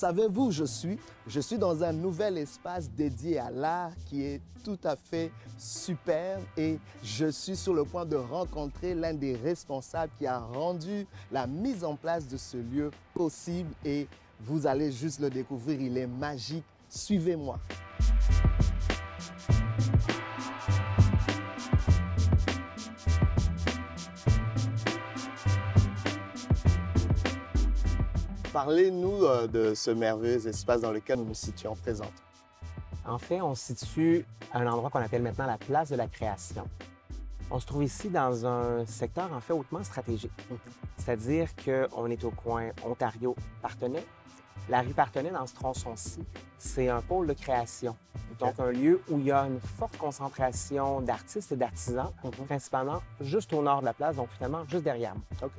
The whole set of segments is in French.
savez-vous où je suis? Je suis dans un nouvel espace dédié à l'art qui est tout à fait superbe et je suis sur le point de rencontrer l'un des responsables qui a rendu la mise en place de ce lieu possible et vous allez juste le découvrir, il est magique. Suivez-moi. Parlez-nous de ce merveilleux espace dans lequel nous nous situons présentement. En fait, on se situe à un endroit qu'on appelle maintenant la place de la création. On se trouve ici dans un secteur en fait hautement stratégique. C'est-à-dire qu'on est au coin Ontario-Partenay. La rue Partenay, dans ce tronçon-ci, c'est un pôle de création. Donc, un lieu où il y a une forte concentration d'artistes et d'artisans, principalement juste au nord de la place, donc finalement juste derrière moi.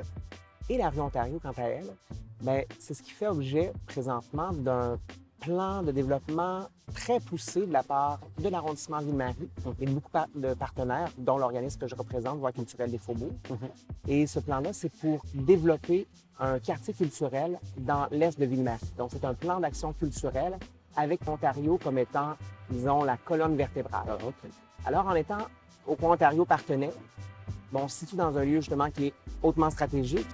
Et la rue Ontario, quant à elle, c'est ce qui fait objet présentement d'un plan de développement très poussé de la part de l'arrondissement Ville-Marie et de beaucoup de partenaires, dont l'organisme que je représente, Voix culturelle des Faubourgs. Et ce plan-là, c'est pour développer un quartier culturel dans l'est de Ville-Marie. Donc, c'est un plan d'action culturelle avec Ontario comme étant, disons, la colonne vertébrale. Alors, en étant au coin Ontario-Partenay, on se situe dans un lieu justement qui est hautement stratégique.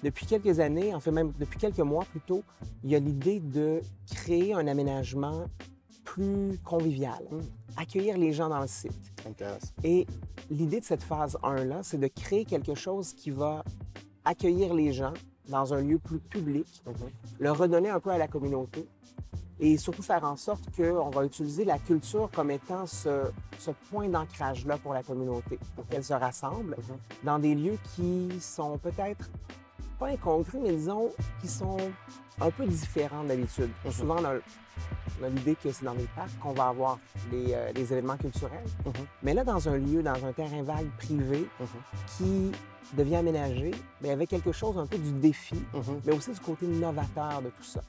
Depuis quelques années, en fait même depuis quelques mois plutôt, il y a l'idée de créer un aménagement plus convivial, accueillir les gens dans le site. Intéressant. Et l'idée de cette phase 1-là, c'est de créer quelque chose qui va accueillir les gens dans un lieu plus public, le redonner un peu à la communauté et surtout faire en sorte qu'on va utiliser la culture comme étant ce point d'ancrage-là pour la communauté, pour qu'elle se rassemble dans des lieux qui sont peut-être pas incongrus, mais disons qui sont un peu différents d'habitude. Souvent, on a l'idée que c'est dans les parcs qu'on va avoir les événements culturels. Mais là, dans un lieu, dans un terrain vague privé qui devient aménagé, avec quelque chose un peu du défi, mais aussi du côté novateur de tout ça.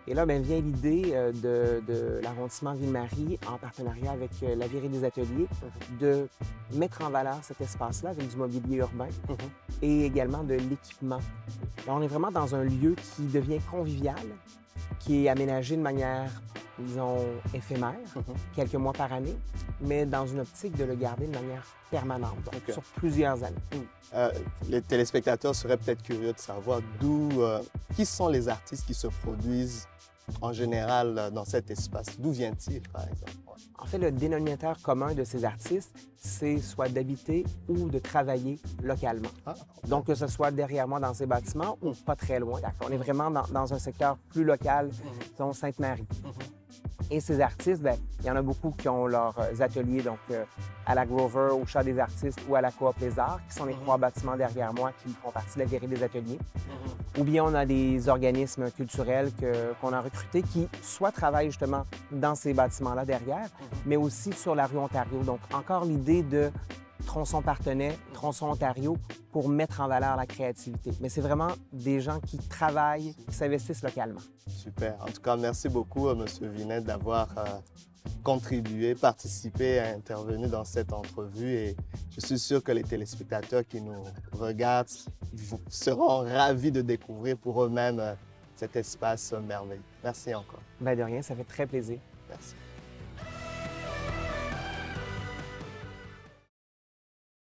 Et là, vient l'idée de l'arrondissement Ville-Marie, en partenariat avec la Virée des Ateliers, de mettre en valeur cet espace-là avec du mobilier urbain et également de l'équipement. On est vraiment dans un lieu qui devient convivial, qui est aménagé de manière, disons, éphémère, quelques mois par année, mais dans une optique de le garder de manière permanente, donc sur plusieurs années. Les téléspectateurs seraient peut-être curieux de savoir qui sont les artistes qui se produisent en général dans cet espace. D'où vient-il, par exemple? En fait, le dénominateur commun de ces artistes, c'est soit d'habiter ou de travailler localement. Donc, que ce soit derrière moi dans ces bâtiments ou pas très loin. On est vraiment dans un secteur plus local, disons Sainte-Marie. Et ces artistes, il y en a beaucoup qui ont leurs ateliers, donc à la Grover, au Chat des artistes ou à la Coop Les Arts, qui sont les trois bâtiments derrière moi qui font partie de la Virée des Ateliers. Ou bien on a des organismes culturels qu'on a recrutés qui soit travaillent justement dans ces bâtiments-là derrière, mais aussi sur la rue Ontario. Donc encore l'idée de tronçon Partenay, tronçon Ontario pour mettre en valeur la créativité. Mais c'est vraiment des gens qui travaillent, qui s'investissent localement. Super. En tout cas, merci beaucoup, M. Vinet, d'avoir contribué, participé, intervenu dans cette entrevue. Et je suis sûr que les téléspectateurs qui nous regardent seront ravis de découvrir pour eux-mêmes cet espace merveilleux. Merci encore. De rien, ça fait très plaisir. Merci.